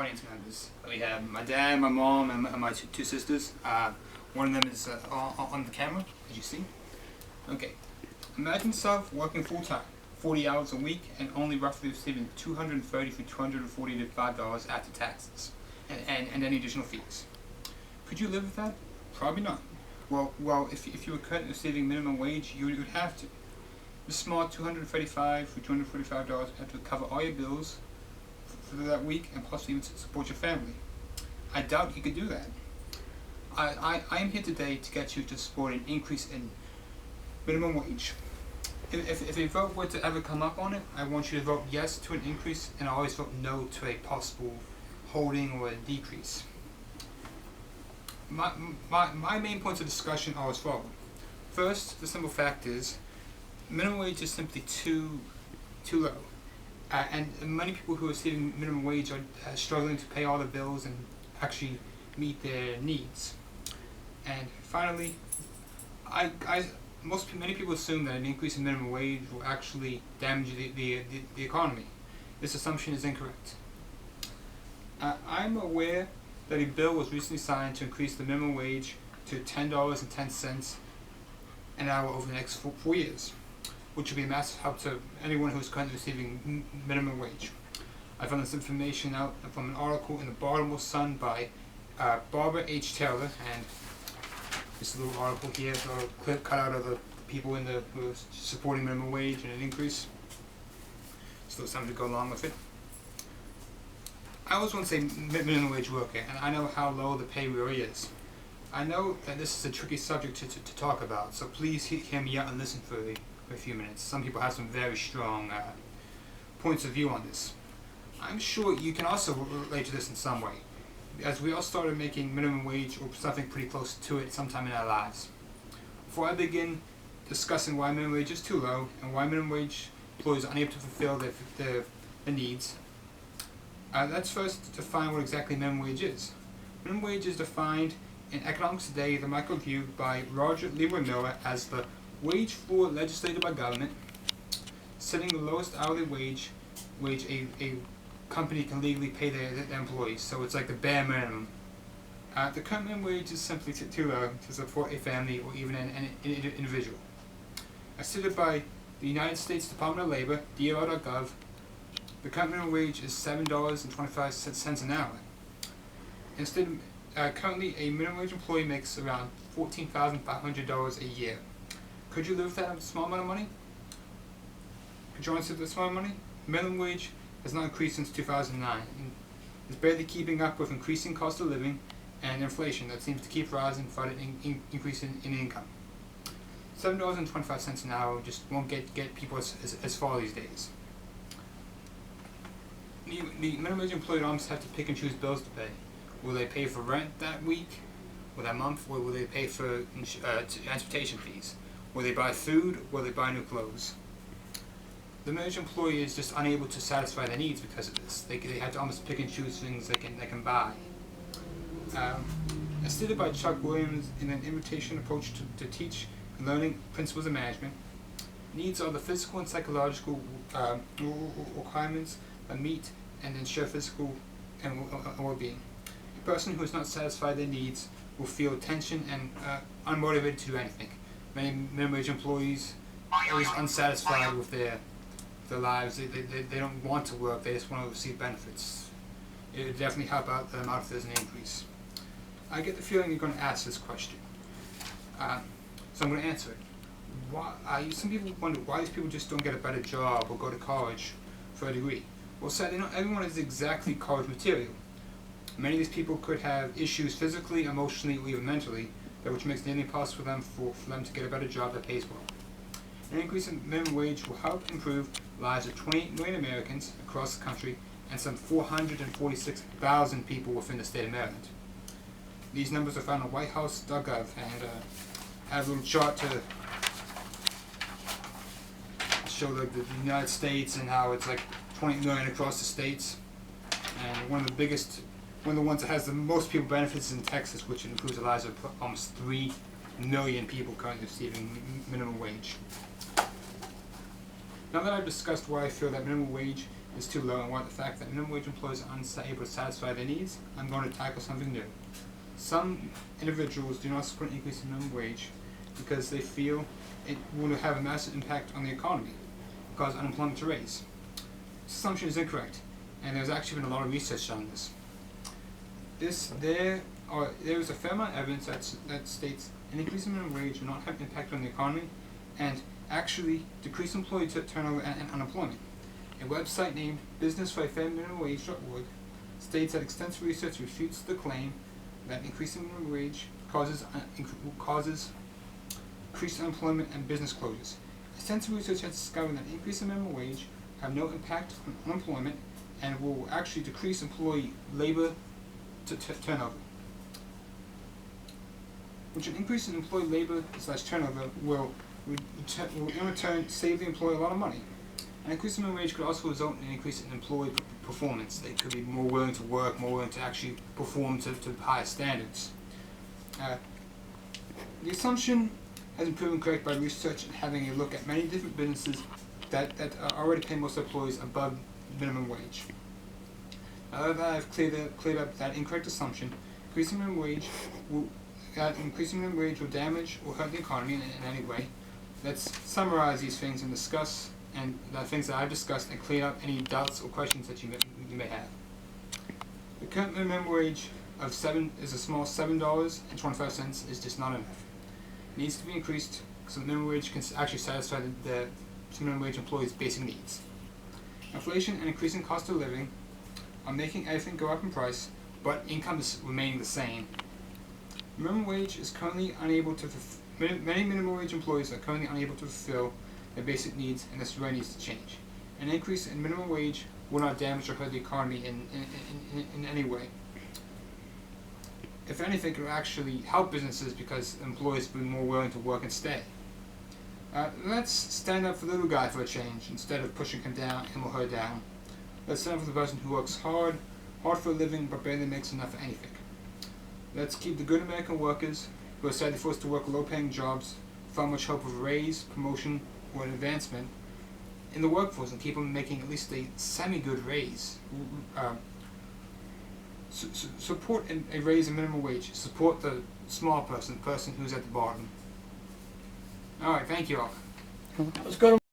Audience members. We have my dad, my mom, and my two sisters. One of them is on the camera, as you see. Okay. Imagine yourself working full time, 40 hours a week, and only roughly receiving $230 to $245 after taxes, and any additional fees. Could you live with that? Probably not. Well, if you were currently receiving minimum wage, you would have to. The small $235 to $245 have to cover all your bills for that week and possibly even support your family. I doubt you could do that. I am here today to get you to support an increase in minimum wage. If a vote were to ever come up on it, I want you to vote yes to an increase and always vote no to a possible holding or a decrease. My main points of discussion are as follows. First, the simple fact is, minimum wage is simply too low. And many people who are receiving minimum wage are struggling to pay all the bills and actually meet their needs. And finally, many people assume that an increase in minimum wage will actually damage the economy. This assumption is incorrect. I'm aware that a bill was recently signed to increase the minimum wage to $10.10 an hour over the next 4 years, which will be a massive help to anyone who is currently receiving minimum wage. I found this information out from an article in the Baltimore Sun by Barbara H. Taylor, and this little article here, a clip cut out of the people who are supporting minimum wage and an increase. Still something to go along with it. I was once a minimum wage worker, and I know how low the pay really is. I know that this is a tricky subject to talk about, so please hear me out and listen for a few minutes. Some people have some very strong points of view on this. I'm sure you can also relate to this in some way, as we all started making minimum wage or something pretty close to it sometime in our lives. Before I begin discussing why minimum wage is too low and why minimum wage employees are unable to fulfill their needs, let's first define what exactly minimum wage is. Minimum wage is defined in Economics Today, the Micro Review by Roger Leroy Miller, as the wage floor legislated by government, setting the lowest hourly wage a company can legally pay their employees. So it's like the bare minimum. The current minimum wage is simply too low to support a family or even an individual. As stated by the United States Department of Labor, DOL.gov, the current minimum wage is $7.25 an hour. Instead, currently a minimum wage employee makes around $14,500 a year. Could you live with that small amount of money? Could you answer that small amount of money? Minimum wage has not increased since 2009. And it's barely keeping up with increasing cost of living and inflation that seems to keep rising without an increase in income. $7.25 an hour just won't get people as far these days. The minimum wage employee almost have to pick and choose bills to pay. Will they pay for rent that week, or that month, or will they pay for transportation fees? Will they buy food, or will they buy new clothes? The minimum wage employee is just unable to satisfy their needs because of this. They have to almost pick and choose things they can buy. As stated by Chuck Williams in an invitation approach to teach and learning principles of management, needs are the physical and psychological requirements that meet and ensure physical and well-being. A person who is not satisfied their needs will feel tension and unmotivated to do anything. Many minimum wage employees are always unsatisfied with their lives. They don't want to work, they just want to receive benefits. It would definitely help out them out if there's an increase. I get the feeling you're going to ask this question, so I'm going to answer it. Some people wonder why these people just don't get a better job or go to college for a degree. Well, sadly, not everyone is exactly college material. Many of these people could have issues physically, emotionally, or even mentally, which makes it nearly impossible for them to get a better job that pays well. An increase in minimum wage will help improve the lives of 28 million Americans across the country and some 446,000 people within the state of Maryland. These numbers are found on whitehouse.gov, and I have a little chart to show the United States and how it's like 20 million across the states. And one of the ones that has the most people benefits is in Texas, which improves the lives of almost 3 million people currently receiving minimum wage. Now that I've discussed why I feel that minimum wage is too low and why the fact that minimum wage employees are unable to satisfy their needs, I'm going to tackle something new. Some individuals do not support an increase in minimum wage because they feel it will have a massive impact on the economy, cause unemployment to raise. This assumption is incorrect, and there's actually been a lot of research on this. There is a fair amount of evidence that states an increase in minimum wage will not have an impact on the economy and actually decrease employee turnover and unemployment. A website named businessforafairminimumwage.org states that extensive research refutes the claim that increasing minimum wage causes increased unemployment and business closures. Extensive research has discovered that increase in minimum wage have no impact on unemployment and will actually decrease employee labor turnover. Which an increase in employee labor / turnover will in return save the employee a lot of money. An increase in minimum wage could also result in an increase in employee performance. They could be more willing to work, more willing to actually perform to higher standards. The assumption has been proven correct by research and having a look at many different businesses that already pay most employees above minimum wage. Now that I've cleared up that incorrect assumption, increasing minimum wage will damage or hurt the economy in any way. Let's summarize these things and discuss the things that I've discussed and clear up any doubts or questions that you may have. The current minimum wage of is a small $7.25 is just not enough. It needs to be increased so the minimum wage can actually satisfy the minimum wage employees' basic needs. Inflation and increasing cost of living are making everything go up in price, but income is remaining the same. Minimum wage is currently unable to many minimum wage employees are currently unable to fulfill their basic needs, and this really needs to change. An increase in minimum wage will not damage or hurt the economy in any way. If anything, it will actually help businesses because employees will be more willing to work and stay. Let's stand up for the little guy for a change instead of pushing him or her down. Let's stand up for the person who works hard for a living but barely makes enough for anything. Let's keep the good American workers who are sadly forced to work low-paying jobs without much hope of a raise, promotion, or an advancement in the workforce and keep them making at least a semi-good raise. Support a raise in minimum wage. Support the small person, the person who's at the bottom. Alright, thank you all. Let's go to